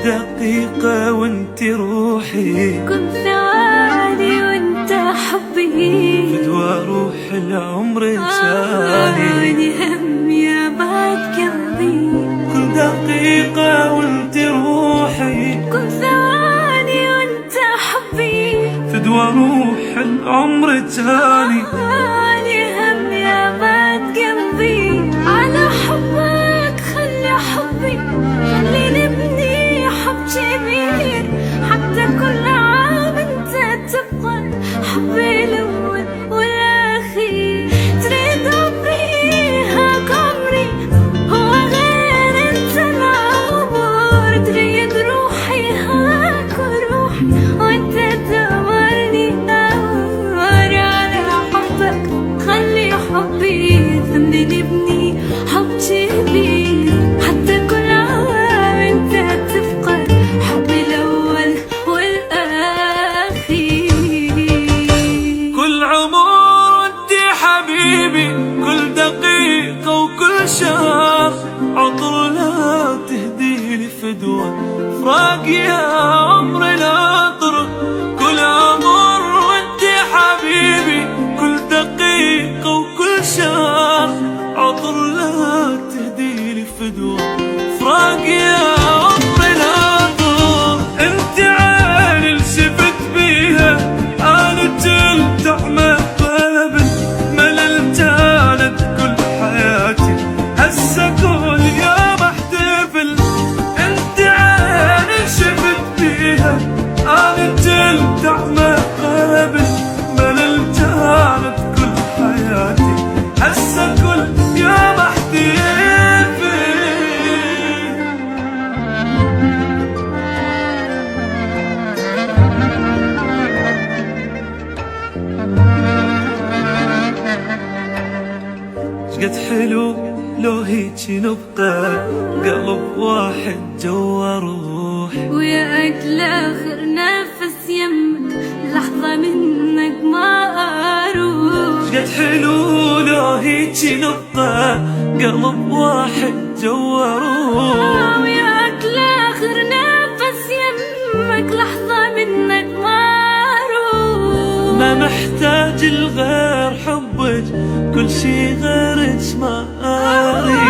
دقيقة وانت روحي، كل ثواني وانت حبي، فدوى روح العمر ثاني، همي بعد قلبي. كل دقيقة وانت روحي، كل ثواني وانت حبي، فدوى روح العمر ثاني، همي بعد قلبي. على حبك خلي حبي، خلي نبني حب كبير، حتى كل عام انت تبقى حبي الاول والاخير. تريد ابريهاك عمري، هو غير انت العمر. تريد روحي هاك روحي، وانت تأمرني نار. على حبك خلي حبي، خلي نبني حب كبير، حتى كل عام انت تبقى حبي الاول والاخير. كل عمر وانت حبيبي، كل دقيقة وكل شهر عطر لا تهدي لي فدوى فراق يا عمر العطر. كل عمر وانت حبيبي، كل دقيقة وكل شهر عطر لا تهدي لي فدوى فراق يا عمر العطر. انت عيني اللي شفت بيها آلة التعمى قلبت، مللت عانت كل حياتي، هسه كل يوم احتفل. انت عيني اللي شفت بيها آلة التعمى قلبت، مللت عانت كل حياتي، هسه كل يوم احتفل. شقد حلو لو هيجي نبقى قلب واحد جوا روح، ويا أجل آخر نفس يمك لحظة منك ما أروح. شقد حلو لو هيجي نبقى قلب واحد جوا روح، ويا أجل آخر نفس يمك لحظة منك ما أروح. ما محتاج الغير حبك، كل شي غيرك ما أريد.